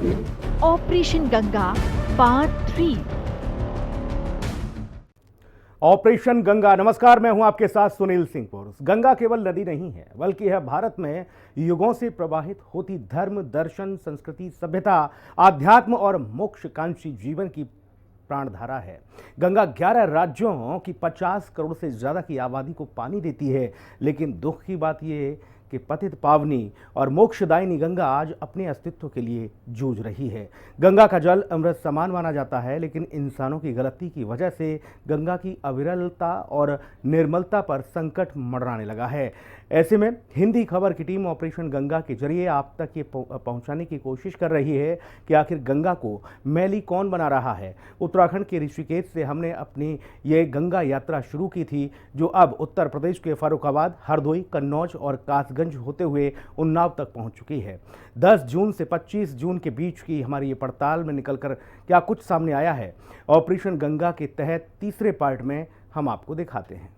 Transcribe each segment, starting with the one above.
Operation Ganga part 3। Operation Ganga. नमस्कार, मैं हूं आपके साथ सुनील सिंह पुरुष। गंगा केवल नदी नहीं है, बल्कि यह भारत में युगों से प्रवाहित होती धर्म, दर्शन, संस्कृति, सभ्यता, आध्यात्म और मोक्षकांक्षी जीवन की प्राणधारा है। गंगा 11 राज्यों की 50 करोड़ से ज्यादा की आबादी को पानी देती है, लेकिन दुख की बात यह है कि पतित पावनी और मोक्षदायिनी गंगा आज अपने अस्तित्व के लिए जूझ रही है। गंगा का जल अमृत समान माना जाता है, लेकिन इंसानों की गलती की वजह से गंगा की अविरलता और निर्मलता पर संकट मंडराने लगा है। ऐसे में हिंदी खबर की टीम ऑपरेशन गंगा के जरिए आप तक ये पहुंचाने की कोशिश कर रही है कि आखिर गंगा को मैली कौन बना रहा है। उत्तराखंड के ऋषिकेश से हमने अपनी ये गंगा यात्रा शुरू की थी, जो अब उत्तर प्रदेश के फर्रुखाबाद, हरदोई, कन्नौज और कासगंज होते हुए उन्नाव तक पहुंच चुकी है। 10 जून से 25 जून के बीच की हमारी ये पड़ताल में निकलकर क्या कुछ सामने आया है, ऑपरेशन गंगा के तहत तीसरे पार्ट में हम आपको दिखाते हैं।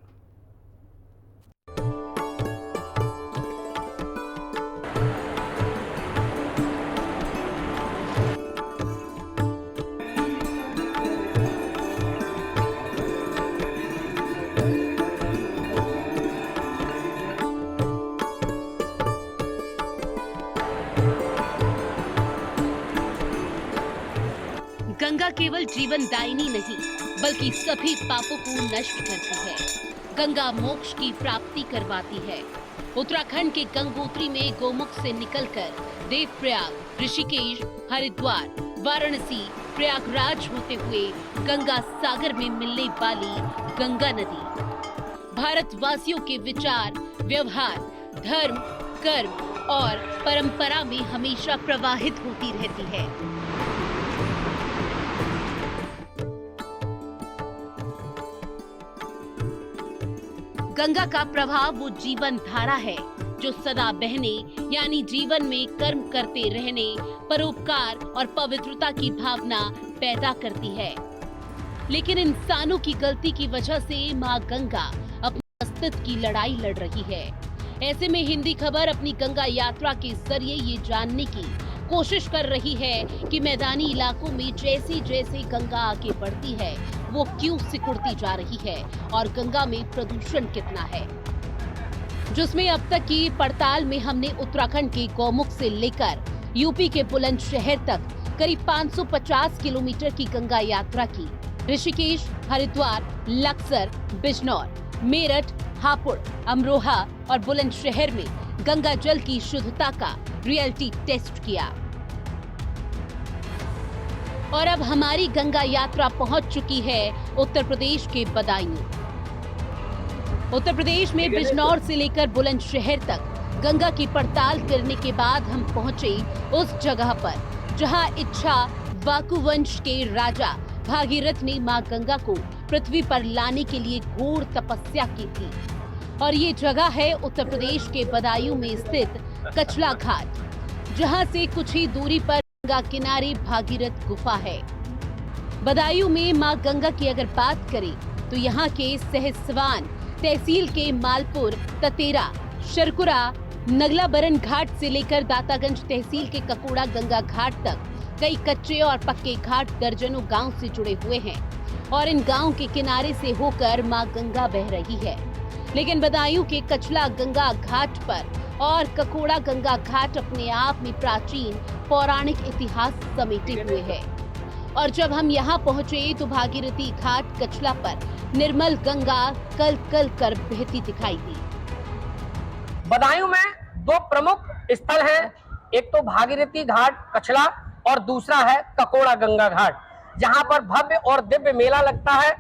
गंगा केवल जीवनदायिनी नहीं, बल्कि सभी पापों को नष्ट करती है। गंगा मोक्ष की प्राप्ति करवाती है। उत्तराखंड के गंगोत्री में गोमुख से निकलकर देवप्रयाग, ऋषिकेश, हरिद्वार, वाराणसी, प्रयागराज होते हुए गंगा सागर में मिलने वाली गंगा नदी भारतवासियों के विचार, व्यवहार, धर्म, कर्म और परंपरा में हमेशा प्रवाहित होती रहती है। गंगा का प्रवाह वो जीवन धारा है जो सदा बहने यानी जीवन में कर्म करते रहने, परोपकार और पवित्रता की भावना पैदा करती है। लेकिन इंसानों की गलती की वजह से मां गंगा अपने अस्तित्व की लड़ाई लड़ रही है। ऐसे में हिंदी खबर अपनी गंगा यात्रा के जरिए ये जानने की कोशिश कर रही है कि मैदानी इलाकों में जैसे जैसे गंगा आगे बढ़ती है, वो क्यों सिकुड़ती जा रही है और गंगा में प्रदूषण कितना है। जिसमें अब तक की पड़ताल में हमने उत्तराखंड के गौमुख से लेकर यूपी के बुलंदशहर तक करीब 550 किलोमीटर की गंगा यात्रा की। ऋषिकेश, हरिद्वार, लक्सर, बिजनौर, मेरठ, हापुड़, अमरोहा और बुलंदशहर में गंगा जल की शुद्धता का रियलिटी टेस्ट किया। और अब हमारी गंगा यात्रा पहुंच चुकी है उत्तर प्रदेश के बदायूं। उत्तर प्रदेश में बिजनौर से लेकर बुलंदशहर तक गंगा की पड़ताल करने के बाद हम पहुंचे उस जगह पर जहां इच्छा वाकुवंश के राजा भागीरथ ने मां गंगा को पृथ्वी पर लाने के लिए घोर तपस्या की थी। और ये जगह है उत्तर प्रदेश के बदायूं में स्थित कचला घाट, जहां से कुछ ही दूरी पर गंगा किनारे भागीरथ गुफा है। बदायूं में मां गंगा की अगर बात करें तो यहाँ के सहसवान तहसील के मालपुर, ततेरा, शरकुरा, नगलाबरन घाट से लेकर दातागंज तहसील के ककोड़ा गंगा घाट तक कई कच्चे और पक्के घाट दर्जनों गांव से जुड़े हुए हैं और इन गांव के किनारे से होकर मां गंगा बह रही है। लेकिन बदायूं के कचला गंगा घाट पर और ककोड़ा गंगा घाट अपने आप में प्राचीन पौराणिक इतिहास समेटे हुए है। और जब हम यहाँ पहुँचे तो भागीरथी घाट कचला पर निर्मल गंगा कल कल कर बहती दिखाई दी। बदायूं में 2 प्रमुख स्थल हैं, एक तो भागीरथी घाट कचला और दूसरा है ककोड़ा गंगा घाट, जहां पर भव्य और दिव्य मेला लगता है।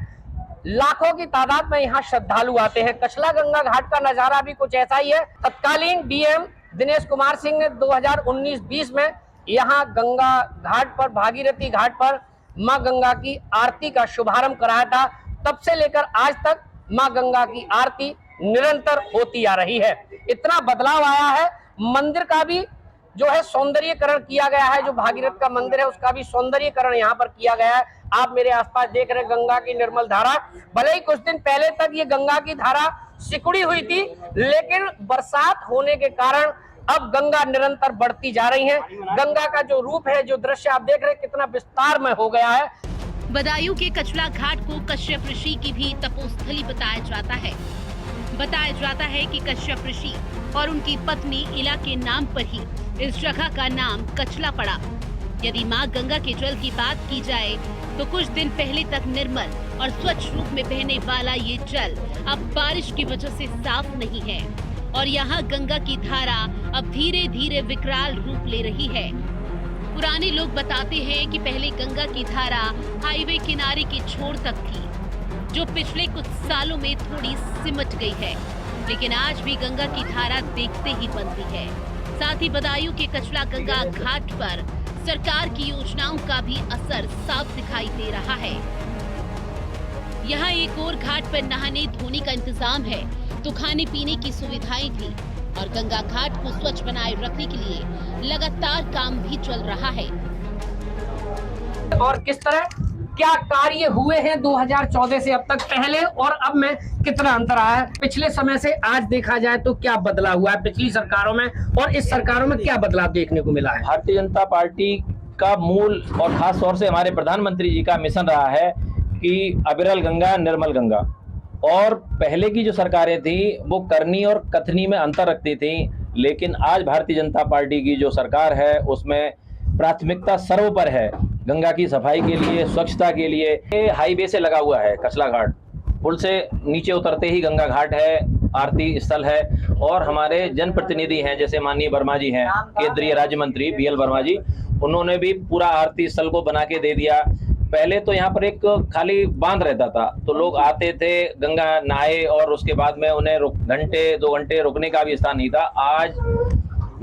लाखों की तादाद में यहाँ श्रद्धालु आते हैं। कचला गंगा घाट का नजारा भी कुछ ऐसा ही है। तत्कालीन डीएम दिनेश कुमार सिंह ने 2019-20 में यहाँ गंगा घाट पर, भागीरथी घाट पर मां गंगा की आरती का शुभारंभ कराया था। तब से लेकर आज तक मां गंगा की आरती निरंतर होती आ रही है। इतना बदलाव आया है, मंदिर का भी जो है सौंदर्यीकरण किया गया है। जो भागीरथ का मंदिर है उसका भी सौंदर्यीकरण यहाँ पर किया गया है। आप मेरे आसपास देख रहे गंगा की निर्मल धारा। भले ही कुछ दिन पहले तक ये गंगा की धारा सिकुड़ी हुई थी, लेकिन बरसात होने के कारण अब गंगा निरंतर बढ़ती जा रही है। गंगा का जो रूप है, जो दृश्य आप देख रहे हैं, कितना विस्तार में हो गया है। बदायूं के कचला घाट को कश्यप ऋषि की भी तपोस्थली बताया जाता है। बताया जाता है कि कश्यप ऋषि और उनकी पत्नी इला के नाम पर ही इस जगह का नाम कचला पड़ा। यदि मां गंगा के जल की बात की जाए तो कुछ दिन पहले तक निर्मल और स्वच्छ रूप में बहने वाला ये जल अब बारिश की वजह से साफ नहीं है और यहाँ गंगा की धारा अब धीरे धीरे विकराल रूप ले रही है। पुराने लोग बताते हैं कि पहले गंगा की धारा हाईवे किनारे के छोर तक थी, जो पिछले कुछ सालों में थोड़ी सिमट गई है, लेकिन आज भी गंगा की धारा देखते ही बनती है। साथ ही बदायूं के कचला गंगा घाट पर सरकार की योजनाओं का भी असर साफ दिखाई दे रहा है। यहाँ एक और घाट पर नहाने धोने का इंतजाम है तो खाने पीने की सुविधाएं भी, और गंगा घाट को स्वच्छ बनाए रखने के लिए लगातार काम भी चल रहा है। और किस तरह क्या कार्य हुए हैं 2014 से अब तक, पहले और अब में कितना अंतर आया है, पिछले समय से आज देखा जाए तो क्या बदला हुआ है पिछली सरकारों में और इस सरकारों में क्या बदलाव देखने को मिला है? भारतीय जनता पार्टी का मूल और खास तौर से हमारे प्रधानमंत्री जी का मिशन रहा है कि अविरल गंगा निर्मल गंगा। और पहले की जो सरकारें थी वो करनी और कथनी में अंतर रखती थी, लेकिन आज भारतीय जनता पार्टी की जो सरकार है उसमें प्राथमिकता सर्वोपर है गंगा की सफाई के लिए, स्वच्छता के लिए। ये हाईवे से लगा हुआ है कचला घाट, पुल से नीचे उतरते ही गंगा घाट है, आरती स्थल है। और हमारे जनप्रतिनिधि हैं जैसे माननीय वर्मा जी हैं, केंद्रीय राज्य मंत्री BL वर्मा जी, उन्होंने भी पूरा आरती स्थल को बना के दे दिया। पहले तो यहाँ पर एक खाली बांध रहता था तो लोग आते थे, गंगा नहाए और उसके बाद में उन्हें घंटे 2 घंटे रुकने का भी स्थान नहीं था। आज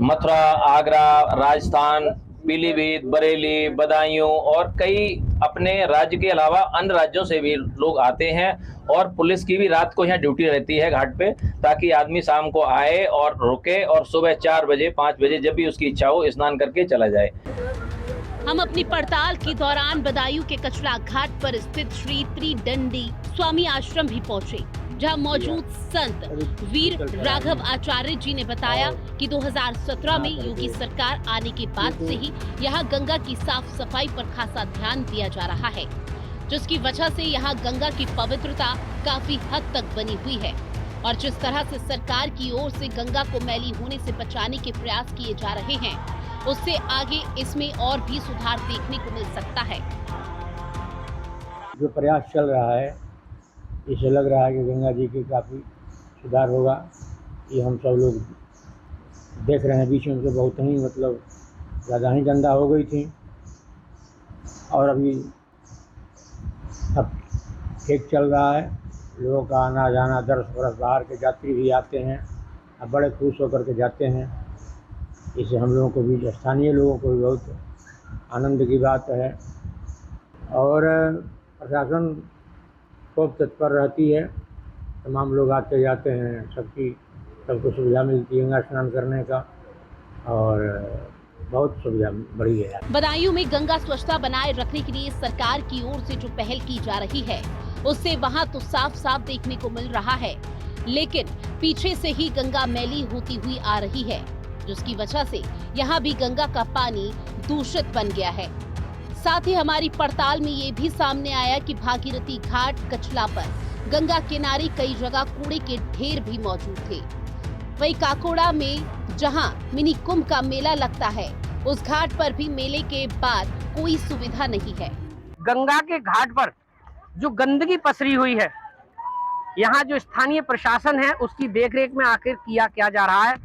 मथुरा, आगरा, राजस्थान, पीलीभीत, बरेली, बदायूं और कई अपने राज्य के अलावा अन्य राज्यों से भी लोग आते हैं और पुलिस की भी रात को यहाँ ड्यूटी रहती है घाट पे, ताकि आदमी शाम को आए और रुके और सुबह 4 बजे 5 बजे जब भी उसकी इच्छा हो स्नान करके चला जाए। हम अपनी पड़ताल के दौरान बदायूं के कचला घाट पर स्थित श्री त्रिदंडी स्वामी आश्रम भी पहुंचे, जहां मौजूद संत वीर राघव आचार्य जी ने बताया कि 2017 में योगी सरकार आने के बाद से ही यहां गंगा की साफ सफाई पर खासा ध्यान दिया जा रहा है, जिसकी वजह से यहां गंगा की पवित्रता काफी हद तक बनी हुई है। और जिस तरह से सरकार की ओर से गंगा को मैली होने से बचाने के प्रयास किए जा रहे हैं, उससे आगे इसमें और भी सुधार देखने को मिल सकता है। जो प्रयास चल रहा है इससे लग रहा है कि गंगा जी की काफ़ी सुधार होगा। ये हम सब लोग देख रहे हैं, बीच में तो बहुत ही मतलब ज़्यादा ही गंदा हो गई थी और अभी सब ठीक चल रहा है। लोगों का आना जाना, 10 बरस बाहर के यात्री भी आते हैं, अब बड़े खुश होकर के जाते हैं। इससे हम लोगों को भी, स्थानीय लोगों को भी बहुत आनंद की बात है। और प्रशासन खूब तत्पर रहती है, तमाम लोग आते जाते हैं, सबको सुविधा मिलती है गंगा स्नान करने का और बहुत सुविधा बढ़ी है। बदायूं में गंगा स्वच्छता बनाए रखने के लिए सरकार की ओर से जो पहल की जा रही है उससे वहां तो साफ साफ देखने को मिल रहा है, लेकिन पीछे से ही गंगा मैली होती हुई आ रही है, जिसकी वजह से यहाँ भी गंगा का पानी दूषित बन गया है। साथ ही हमारी पड़ताल में ये भी सामने आया कि भागीरथी घाट कचला पर गंगा किनारे कई जगह कूड़े के ढेर भी मौजूद थे। वहीं काकोड़ा में जहां मिनी कुंभ का मेला लगता है, उस घाट पर भी मेले के बाद कोई सुविधा नहीं है। गंगा के घाट पर जो गंदगी पसरी हुई है, यहाँ जो स्थानीय प्रशासन है उसकी देखरेख में आखिर किया क्या जा रहा है।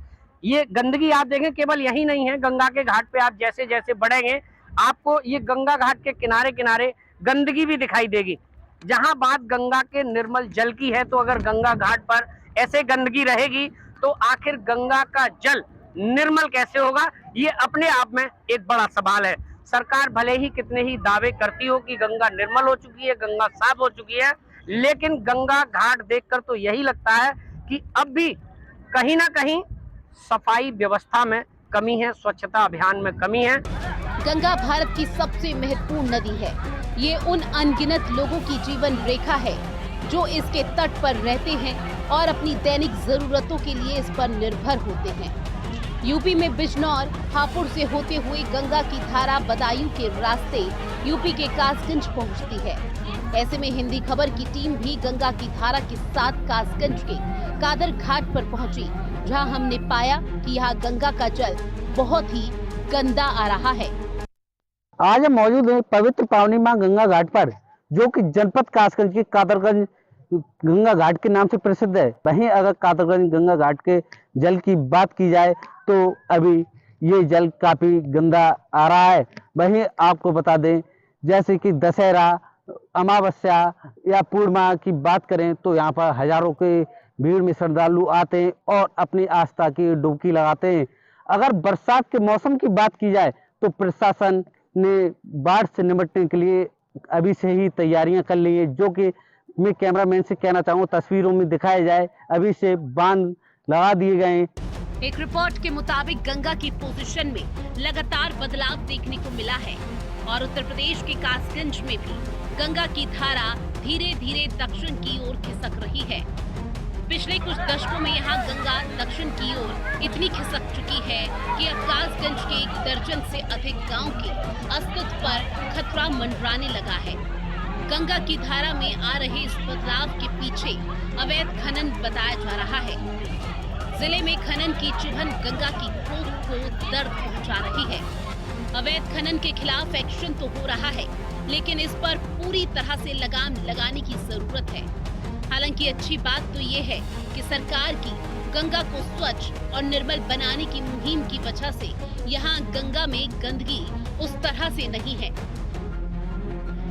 ये गंदगी आप देखें केवल यही नहीं है, गंगा के घाट पे आप जैसे जैसे बढ़ेंगे आपको ये गंगा घाट के किनारे किनारे गंदगी भी दिखाई देगी। जहां बात गंगा के निर्मल जल की है, तो अगर गंगा घाट पर ऐसे गंदगी रहेगी तो आखिर गंगा का जल निर्मल कैसे होगा, ये अपने आप में एक बड़ा सवाल है। सरकार भले ही कितने ही दावे करती हो कि गंगा निर्मल हो चुकी है, गंगा साफ हो चुकी है, लेकिन गंगा घाट देखकर तो यही लगता है कि अब भी कहीं ना कहीं सफाई व्यवस्था में कमी है, स्वच्छता अभियान में कमी है। गंगा भारत की सबसे महत्वपूर्ण नदी है। ये उन अनगिनत लोगों की जीवन रेखा है जो इसके तट पर रहते हैं और अपनी दैनिक जरूरतों के लिए इस पर निर्भर होते हैं। यूपी में बिजनौर हापुड़ से होते हुए गंगा की धारा बदायूं के रास्ते यूपी के कासगंज पहुंचती है। ऐसे में हिंदी खबर की टीम भी गंगा की धारा के साथ कासगंज के कादर घाट पर पहुंची, जहां हमने पाया कि यहाँ गंगा का जल बहुत ही गंदा आ रहा है। आज हम मौजूद हैं पवित्र पावनी मां गंगा घाट पर, जो कि जनपद कासगंज के कादरगंज गंगा घाट के नाम से प्रसिद्ध है। वहीं अगर कादरगंज गंगा घाट के जल की बात की जाए तो अभी ये जल काफी गंदा आ रहा है। वहीं आपको बता दें, जैसे कि दशहरा, अमावस्या या पूर्णिमा की बात करें तो यहाँ पर हजारों के भीड़ में श्रद्धालु आते हैं और अपनी आस्था की डुबकी लगाते हैं। अगर बरसात के मौसम की बात की जाए तो प्रशासन ने बाढ़ से निपटने के लिए अभी से ही तैयारियां कर ली है, जो कि मैं कैमरामैन से कहना चाहूँगा तस्वीरों में दिखाया जाए। अभी से बांध लगा दिए गए हैं। एक रिपोर्ट के मुताबिक गंगा की पोजीशन में लगातार बदलाव देखने को मिला है और उत्तर प्रदेश के कासगंज में भी गंगा की धारा धीरे धीरे दक्षिण की ओर खिसक रही है। पिछले कुछ दशकों में यहाँ गंगा दक्षिण की ओर इतनी खिसक चुकी है कि अब कासगंज के 1 दर्जन से अधिक गांव के अस्तित्व पर खतरा मंडराने लगा है। गंगा की धारा में आ रहे इस बदलाव के पीछे अवैध खनन बताया जा रहा है। जिले में खनन की चुभन गंगा की खोज को दर्द पहुंचा रही है। अवैध खनन के खिलाफ एक्शन तो हो रहा है, लेकिन इस पर पूरी तरह से लगाम लगाने की जरूरत है। हालांकि अच्छी बात तो ये है कि सरकार की गंगा को स्वच्छ और निर्मल बनाने की मुहिम की वजह से यहाँ गंगा में गंदगी उस तरह से नहीं है।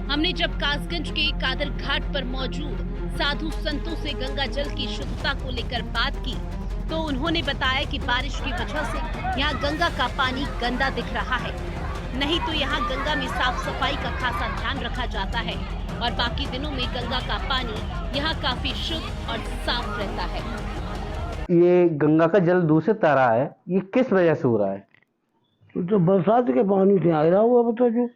हमने जब कासगंज के कादर घाट पर मौजूद साधु संतों से गंगा जल की शुद्धता को लेकर बात की तो उन्होंने बताया कि बारिश की वजह से यहाँ गंगा का पानी गंदा दिख रहा है। नहीं तो यहाँ गंगा में साफ सफाई का खासा ध्यान रखा जाता है और बाकी दिनों में गंगा का पानी यहाँ काफी शुद्ध और साफ रहता है। ये गंगा का जल दूषित आ रहा है, ये किस वजह से हो रहा है? तो बरसात के पानी से आ रहा हुआ बता जो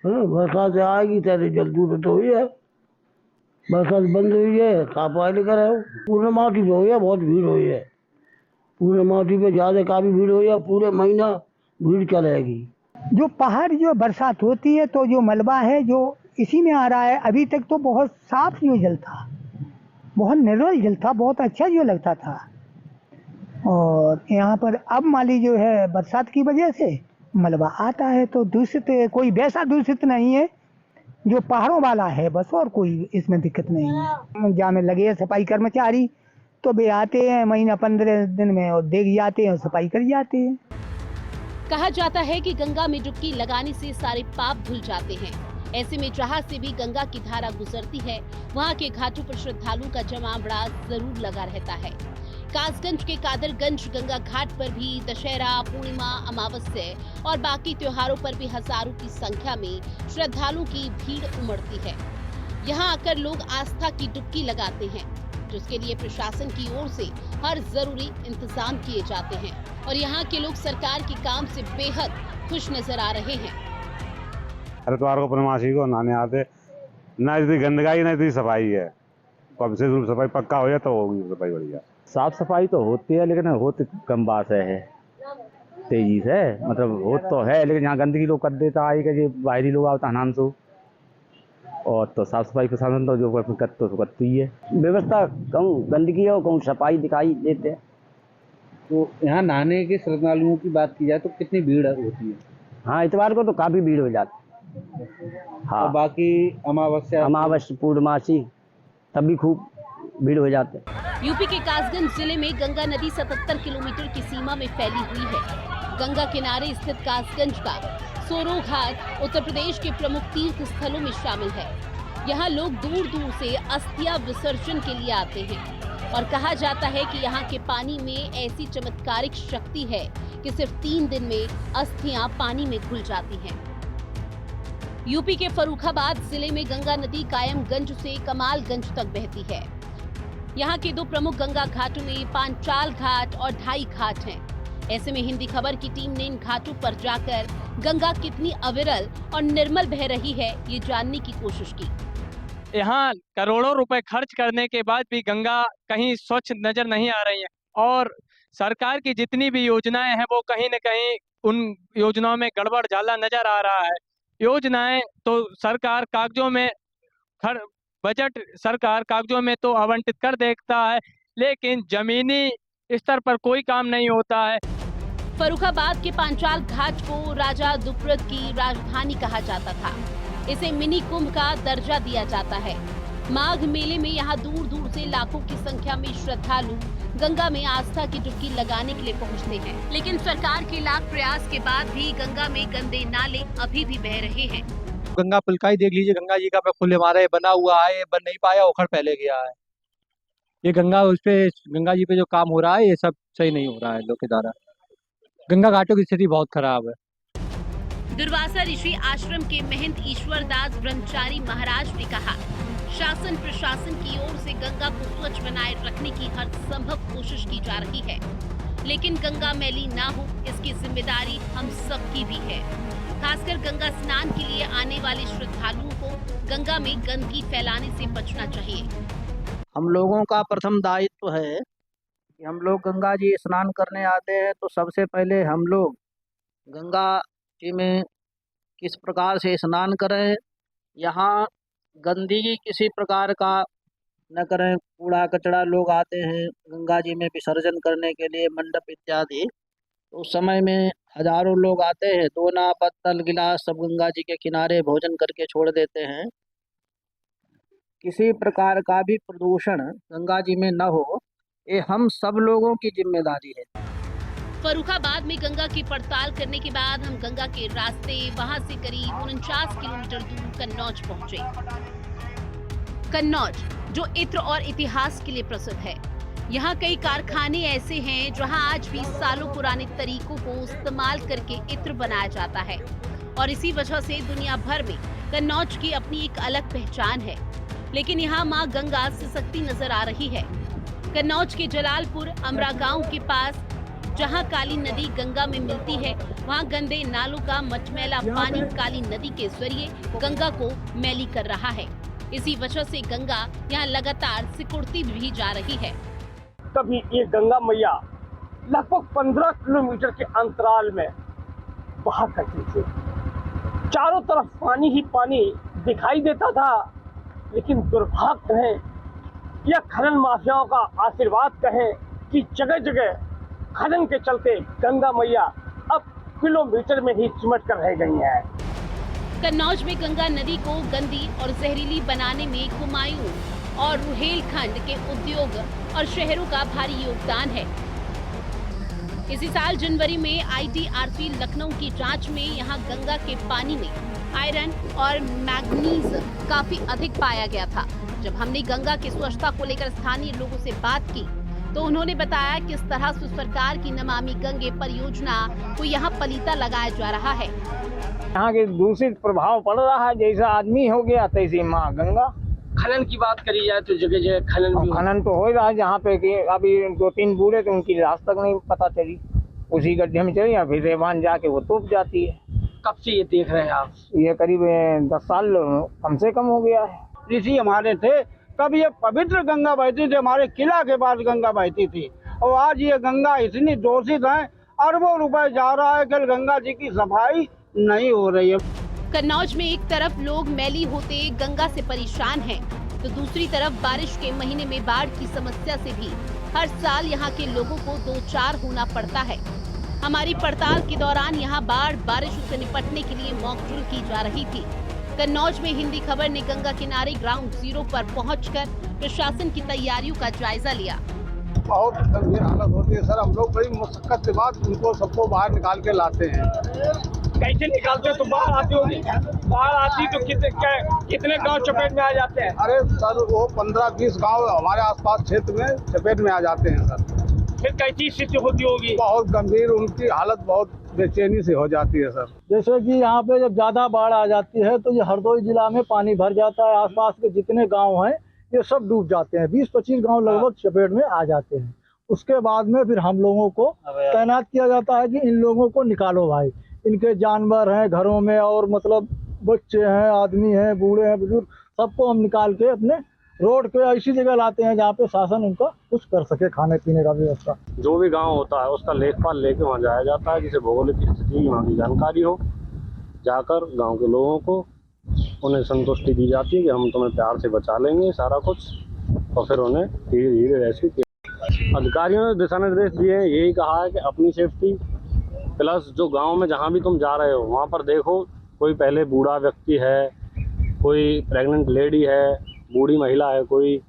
बरसात से आएगी तेरे जल दूषित हो है। बरसात बंद हुई है, साफ पानी लेकर आए। पूर्णमासी पे हुई है, बहुत भीड़ हुई है। पूर्णमासी पे ज्यादा काफी भीड़ हुई है, पूरे महीना भीड़ चलेगी। जो पहाड़ जो बरसात होती है तो जो मलबा है जो इसी में आ रहा है। अभी तक तो बहुत साफ जो जल था, बहुत निर्मल जल था, बहुत अच्छा जो लगता था। और यहाँ पर अब माली जो है बरसात की वजह से मलबा आता है तो दूषित, कोई वैसा दूषित नहीं है जो पहाड़ों वाला है बस, और कोई इसमें दिक्कत नहीं है। जहाँ में लगे हैं सफाई कर्मचारी तो वे आते हैं महीना 15 दिन में और देख जाते हैं और सफाई कर जाते हैं। कहा जाता है कि गंगा में डुबकी लगाने से सारे पाप धुल जाते हैं। ऐसे में जहां से भी गंगा की धारा गुजरती है वहां के घाटों पर श्रद्धालुओं का जमावड़ा जरूर लगा रहता है। कासगंज के कादरगंज गंगा घाट पर भी दशहरा, पूर्णिमा, अमावस्या और बाकी त्योहारों पर भी हजारों की संख्या में श्रद्धालुओं की भीड़ उमड़ती है। यहाँ आकर लोग आस्था की डुबकी लगाते हैं, जिसके लिए प्रशासन की ओर से हर जरूरी इंतजाम किए जाते हैं और यहाँ के लोग सरकार के काम से बेहद खुश नजर आ रहे हैं। हरिद्वार को पूर्णमासी को नहाने आते, ना इतनी गंदगी ना इतनी सफाई है। कम से कम सफाई पक्का हो जाए तो होगी सफाई बढ़िया। साफ सफाई तो होती है लेकिन होती कम बात है तेजी से, मतलब हो तो है लेकिन यहाँ गंदगी लोग कर देता है कि बाहरी लोग आता हनान से, और तो साफ सफाई प्रशासन तो जो करती ही है। व्यवस्था कहूँ गंदगी है और कहूँ सफाई दिखाई देते हैं। तो यहाँ नहाने के श्रद्धालुओं की बात की जाए तो कितनी भीड़ होती है? हाँ, इतवार को तो काफी भीड़ हो जाती। हाँ, और बाकी अमावस्या, पूर्णमासी तब भी खूब भीड़ हो जाते हैं। यूपी के कासगंज जिले में गंगा नदी 77 किलोमीटर की सीमा में फैली हुई है। गंगा किनारे स्थित कासगंज का सोरो घाट उत्तर प्रदेश के प्रमुख तीर्थ स्थलों में शामिल है। यहाँ लोग दूर दूर से अस्थियां विसर्जन के लिए आते हैं और कहा जाता है कि यहाँ के पानी में ऐसी चमत्कारिक शक्ति है कि सिर्फ 3 दिन में अस्थियां पानी में घुल जाती हैं। यूपी के फर्रुखाबाद जिले में गंगा नदी कायमगंज से कमालगंज तक बहती है। यहाँ के 2 प्रमुख गंगा घाटों में पांचाल घाट और ढाई घाट हैं। ऐसे में हिंदी खबर की टीम ने इन घाटों पर जाकर गंगा कितनी अविरल और निर्मल बह रही है ये जानने की कोशिश की। यहाँ करोड़ों रुपए खर्च करने के बाद भी गंगा कहीं स्वच्छ नजर नहीं आ रही है और सरकार की जितनी भी योजनाएं हैं वो कहीं न कहीं उन योजनाओं में गड़बड़ झाला नजर आ रहा है। योजनाएं तो सरकार कागजों में बजट सरकार कागजों में तो आवंटित कर देता है, लेकिन जमीनी स्तर पर कोई काम नहीं होता है। फर्रुखाबाद के पांचाल घाट को राजा दुपरद की राजधानी कहा जाता था। इसे मिनी कुंभ का दर्जा दिया जाता है। माघ मेले में यहाँ दूर दूर से लाखों की संख्या में श्रद्धालु गंगा में आस्था की डुबकी लगाने के लिए पहुँचते हैं, लेकिन सरकार के लाख प्रयास के बाद भी गंगा में गंदे नाले अभी भी बह रहे हैं। गंगा पुल का ही देख लीजिए, गंगा जी का पुल हमारे बना हुआ है, ये बन नहीं पाया, उखड़ पहले गया है। ये गंगा जी पे जो काम हो रहा है ये सब सही नहीं हो रहा है लोग के द्वारा। गंगा घाटों की स्थिति बहुत खराब है। दुर्वासा ऋषि आश्रम के महंत ईश्वरदास ब्रह्मचारी महाराज ने कहा, शासन प्रशासन की ओर से गंगा को स्वच्छ बनाए रखने की हर संभव कोशिश की जा रही है, लेकिन गंगा मैली ना हो इसकी जिम्मेदारी हम सबकी भी है। खासकर गंगा स्नान के लिए आने वाले श्रद्धालुओं को गंगा में गंदगी फैलाने से बचना चाहिए। हम लोगों का प्रथम दायित्व है कि हम लोग गंगा जी स्नान करने आते हैं तो सबसे पहले हम लोग गंगा जी में किस प्रकार से स्नान करें, यहाँ गंदगी किसी प्रकार का न करें। कूड़ा कचरा लोग आते हैं गंगा जी में विसर्जन करने के लिए, मंडप इत्यादि, तो उस समय में हजारों लोग आते हैं, दोना पत्तल गिलास सब गंगा जी के किनारे भोजन करके छोड़ देते हैं। किसी प्रकार का भी प्रदूषण गंगा जी में न हो, ये हम सब लोगों की जिम्मेदारी है। फर्रुखाबाद में गंगा की पड़ताल करने के बाद हम गंगा के रास्ते वहां से करीब 49 किलोमीटर दूर कन्नौज पहुंचे। कन्नौज जो इत्र और इतिहास के लिए प्रसिद्ध है। यहाँ कई कारखाने ऐसे हैं जहाँ आज भी सालों पुराने तरीकों को इस्तेमाल करके इत्र बनाया जाता है, और इसी वजह से दुनिया भर में कन्नौज की अपनी एक अलग पहचान है। लेकिन यहाँ माँ गंगा सिसकती नजर आ रही है। कन्नौज के जलालपुर अमरा गांव के पास जहां काली नदी गंगा में मिलती है, वहां गंदे नालों का मटमैला पानी काली नदी के जरिए गंगा को मैली कर रहा है। इसी वजह से गंगा यहां लगातार सिकुड़ती भी जा रही है। तभी ये गंगा मैया लगभग 15 किलोमीटर के अंतराल में बहा करती थी। चारों तरफ पानी ही पानी दिखाई देता था, लेकिन दुर्भाग्य है या खनन माफियाओं का आशीर्वाद कहें कि जगह जगह खनन के चलते गंगा मैया अब किलोमीटर में ही सिमट कर रह गई है। कन्नौज में गंगा नदी को गंदी और जहरीली बनाने में कुमायूं और रुहेलखंड के उद्योग और शहरों का भारी योगदान है। इसी साल जनवरी में ITRC लखनऊ की जांच में यहां गंगा के पानी में आयरन और मैग्नीज काफी अधिक पाया गया था। जब हमने गंगा की स्वच्छता को लेकर स्थानीय लोगों से बात की तो उन्होंने बताया किस तरह से सरकार की नमामि गंगे परियोजना को यहाँ पलीता लगाया जा रहा है। यहाँ के दूषित प्रभाव पड़ रहा है, जैसा आदमी हो गया तैसी माँ गंगा। खनन की बात करी जाए तो जगह जगह खनन तो हो रहा है, जहाँ पे कि अभी 2-3 बूढ़े तो उनकी लाश तक नहीं पता चली, उसी गड्ढे में चली, या फिर रेवान जाके वो टूट जाती है। कब से ये देख रहे हैं आप? ये करीब 10 साल कम से कम हो गया है। ऋषि हमारे थे तब ये पवित्र गंगा बहती थी, हमारे किला के पास गंगा बहती थी, और आज ये गंगा इतनी दूषित है, अरबों रुपए जा रहा है कि गंगा जी की सफाई नहीं हो रही है। कन्नौज में एक तरफ लोग मैली होते गंगा से परेशान हैं, तो दूसरी तरफ बारिश के महीने में बाढ़ की समस्या से भी हर साल यहाँ के लोगों को 2-4 होना पड़ता है। हमारी पड़ताल के दौरान यहाँ बारिश से निपटने के लिए मॉकड्रिल की जा रही थी। कन्नौज में हिंदी खबर ने गंगा किनारे ग्राउंड जीरो पर पहुंचकर प्रशासन की तैयारियों का जायजा लिया। बहुत गंभीर हालत होती है सर, हम लोग बड़ी मुशक्कत के बाद उनको सबको बाहर निकाल के लाते हैं। कैसे निकालते हैं? तो बाढ़ आती होगी, बाढ़ आती तो कितने गांव चपेट में आ जाते हैं? अरे सर वो 15-20 गांव हमारे आसपास क्षेत्र में चपेट में आ जाते हैं सर। फिर कैसी स्थिति होती होगी? बहुत गंभीर, उनकी हालत बहुत बेचैनी से हो जाती है सर। जैसे कि यहाँ पे जब ज्यादा बाढ़ आ जाती है तो ये हरदोई जिला में पानी भर जाता है, आसपास के जितने गांव हैं ये सब डूब जाते हैं, 20-25 गांव लगभग चपेट में आ जाते हैं। उसके बाद में फिर हम लोगों को तैनात किया जाता है कि इन लोगों को निकालो भाई, इनके जानवर हैं घरों में, और मतलब बच्चे हैं, आदमी हैं, बूढ़े हैं, बुजुर्ग, सबको हम निकाल के अपने रोड के ऐसी जगह लाते हैं जहाँ पे शासन उनका कुछ कर सके, खाने पीने का व्यवस्था। जो भी गांव होता है उसका लेखपाल लेके वहाँ जाया जाता है, जिसे भौगोलिक स्थिति वहाँ की जानकारी हो। जाकर गांव के लोगों को उन्हें संतुष्टि दी जाती है कि हम तुम्हें प्यार से बचा लेंगे सारा कुछ, और फिर उन्हें धीरे धीरे रेस्क्यू किया। अधिकारियों ने दिशा निर्देश दिए हैं, यही कहा है कि अपनी सेफ्टी प्लस जो गाँव में जहाँ भी तुम जा रहे हो वहाँ पर देखो कोई पहले बूढ़ा व्यक्ति है, कोई प्रेग्नेंट लेडी है, बूढ़ी महिला है, कोई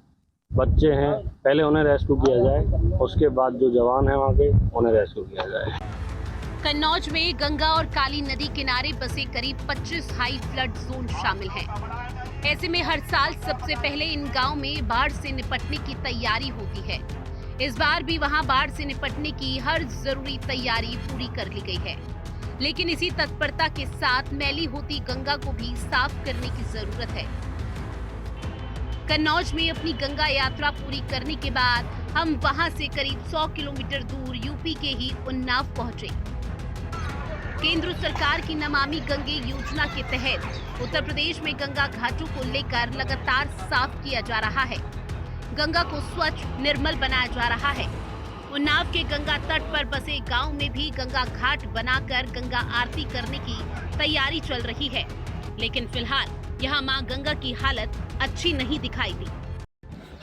बच्चे हैं, पहले उन्हें रेस्क्यू किया जाए, उसके बाद जो जवान हैं वहाँ के उन्हें रेस्क्यू किया जाए। कन्नौज में गंगा और काली नदी किनारे बसे करीब 25 हाई फ्लड जोन शामिल हैं। ऐसे में हर साल सबसे पहले इन गांव में बाढ़ से निपटने की तैयारी होती है। इस बार भी वहां बाढ़ से निपटने की हर जरूरी तैयारी पूरी कर ली गई है, लेकिन इसी तत्परता के साथ मैली होती गंगा को भी साफ करने की जरूरत है। कन्नौज में अपनी गंगा यात्रा पूरी करने के बाद हम वहां से करीब 100 किलोमीटर दूर यूपी के ही उन्नाव पहुंचे। केंद्र सरकार की नमामि गंगे योजना के तहत उत्तर प्रदेश में गंगा घाटों को लेकर लगातार साफ किया जा रहा है। गंगा को स्वच्छ निर्मल बनाया जा रहा है। उन्नाव के गंगा तट पर बसे गांव में भी गंगा घाट बनाकर गंगा आरती करने की तैयारी चल रही है, लेकिन फिलहाल यहाँ मां गंगा की हालत अच्छी नहीं दिखाई दी।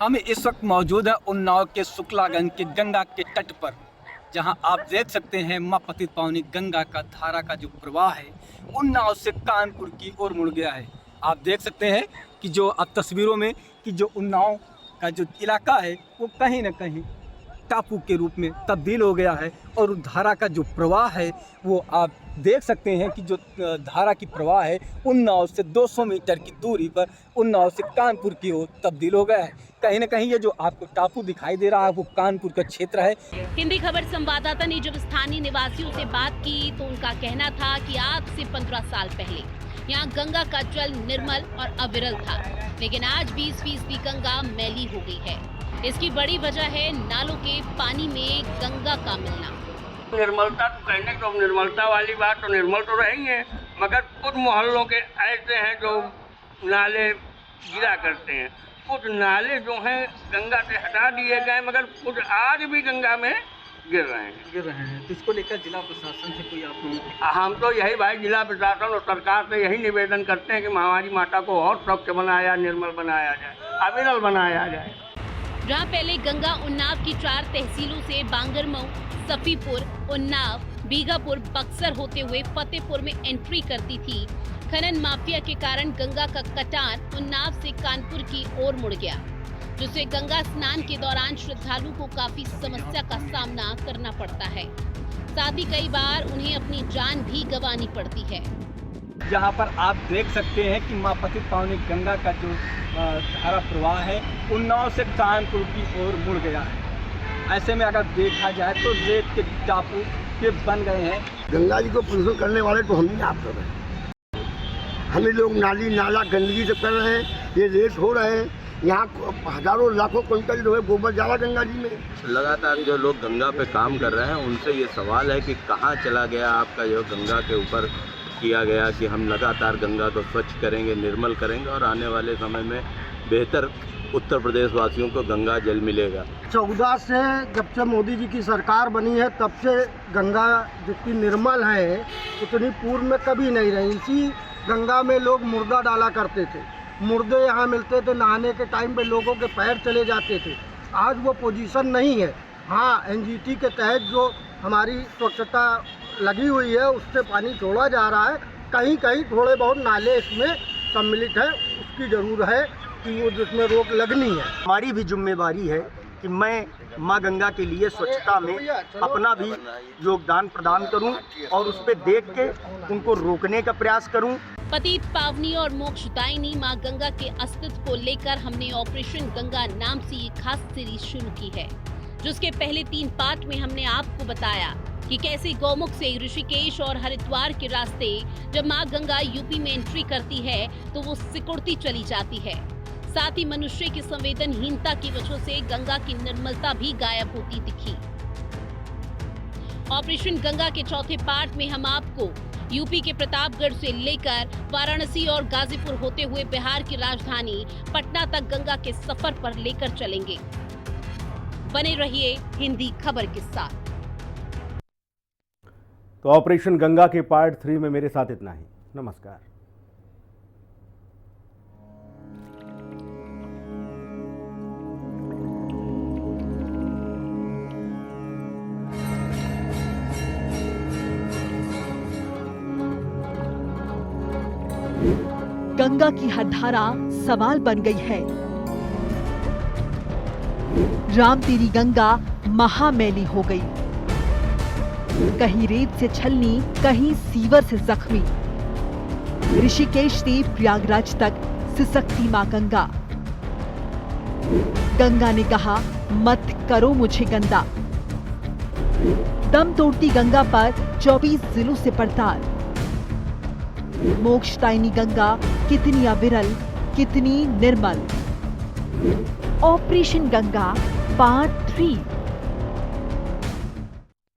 हम इस वक्त मौजूद है उन्नाव के शुक्लागंज के गंगा के तट पर, जहां आप देख सकते हैं मां पतित पावनी गंगा का धारा का जो प्रवाह है उन्नाव से कानपुर की ओर मुड़ गया है। आप देख सकते हैं कि जो अब तस्वीरों में कि जो उन्नाव का जो इलाका है वो कहीं न कहीं टापू के रूप में तब्दील हो गया है, और धारा का जो प्रवाह है वो आप देख सकते हैं कि जो धारा की प्रवाह है उन्नाव से 200 मीटर की दूरी पर उन्नाव से कानपुर की ओर तब्दील हो गया है। कहीं न कहीं ये जो आपको टापू दिखाई दे रहा है वो कानपुर का क्षेत्र है। हिंदी खबर संवाददाता ने जब स्थानीय निवासियों से बात की तो उनका कहना था कि आज से 15 साल पहले यहाँ गंगा का जल निर्मल और अविरल था, लेकिन आज 20% गंगा मैली हो गई है। इसकी बड़ी वजह है नालों के पानी में गंगा का मिलना। निर्मलता तो कहने को निर्मलता वाली बात तो निर्मल तो रही है, मगर कुछ मोहल्लों के ऐसे हैं जो नाले गिरा करते हैं। कुछ नाले जो हैं गंगा से हटा दिए गए, मगर कुछ आज भी गंगा में गिर रहे हैं। तो इसको लेकर जिला प्रशासन से कोई आप? हम तो यही भाई जिला प्रशासन और सरकार से यही निवेदन करते हैं कि महामारी माता को और स्वच्छ बनाया, निर्मल बनाया जाए, अविरल बनाया जाए। जहाँ पहले गंगा उन्नाव की 4 तहसीलों से बांगरमऊ, सफीपुर, उन्नाव, बीघापुर, बक्सर होते हुए फतेहपुर में एंट्री करती थी, खनन माफिया के कारण गंगा का कटान उन्नाव से कानपुर की ओर मुड़ गया, जिससे गंगा स्नान के दौरान श्रद्धालु को काफी समस्या का सामना करना पड़ता है। साथ ही कई बार उन्हें अपनी जान भी गंवानी पड़ती है। यहाँ पर आप देख सकते हैं कि मां पतित पावनी गंगा का जो धारा प्रवाह है उन्नाव से कानपुर की ओर मुड़ गया है। ऐसे में अगर देखा जाए तो रेत के टापू के बन गए हैं। गंगा जी को प्रदूषण करने वाले तो हम ही आप कर रहे हैं। हमें लोग नाली नाला गंदगी से कर रहे हैं, ये रेत हो रहे हैं। यहाँ हजारों लाखों क्विंटल जो है गोबर जा रहा गंगा जी में। लगातार जो लोग गंगा पे काम कर रहे हैं उनसे ये सवाल है कि कहाँ चला गया आपका जो गंगा के ऊपर किया गया कि हम लगातार गंगा को स्वच्छ करेंगे, निर्मल करेंगे और आने वाले समय में बेहतर उत्तर प्रदेश वासियों को गंगा जल मिलेगा। 14 से जब से मोदी जी की सरकार बनी है तब से गंगा जितनी निर्मल है उतनी पूर्व में कभी नहीं रही। इसी गंगा में लोग मुर्दा डाला करते थे, मुर्दे यहाँ मिलते थे, नहाने के टाइम पे लोगों के पैर चले जाते थे। आज वो पोजीशन नहीं है। हाँ, एनजीटी के तहत जो हमारी स्वच्छता लगी हुई है उससे पानी छोड़ा जा रहा है। कहीं कहीं थोड़े बहुत नाले इसमें सम्मिलित है, उसकी ज़रूर है कि वो जिसमें रोक लगनी है। हमारी भी जिम्मेवारी है कि मैं माँ गंगा के लिए स्वच्छता में अपना भी योगदान प्रदान करूं और उस पर देख के उनको रोकने का प्रयास करूं। पतित पावनी और मोक्षदायिनी मां गंगा के अस्तित्व को लेकर हमने ऑपरेशन गंगा नाम से एक खास सीरीज शुरू की है, जिसके पहले 3 पार्ट में हमने आपको बताया कि कैसे गौमुख से ऋषिकेश और हरिद्वार के रास्ते जब मां गंगा यूपी में एंट्री करती है तो वो सिकुड़ती चली जाती है। साथ ही मनुष्य की संवेदनहीनता की वजह से गंगा की निर्मलता भी गायब होती दिखी। ऑपरेशन गंगा के चौथे पार्ट में हम आपको यूपी के प्रतापगढ़ से लेकर वाराणसी और गाजीपुर होते हुए बिहार की राजधानी पटना तक गंगा के सफर पर लेकर चलेंगे। बने रहिए हिंदी खबर के साथ। तो ऑपरेशन गंगा के पार्ट 3 में मेरे साथ इतना ही। नमस्कार। गंगा की हर धारा सवाल बन गई है। राम तेरी गंगा महामैली हो गई, कहीं रेत से छलनी, कहीं सीवर से जख्मी। ऋषिकेश से प्रयागराज तक सिसकती मां गंगा। गंगा ने कहा, मत करो मुझे गंदा। दम तोड़ती गंगा पर 24 जिलों से पड़ताल। मोक्षदायिनी गंगा कितनी अविरल, कितनी निर्मल। Operation Ganga part 3।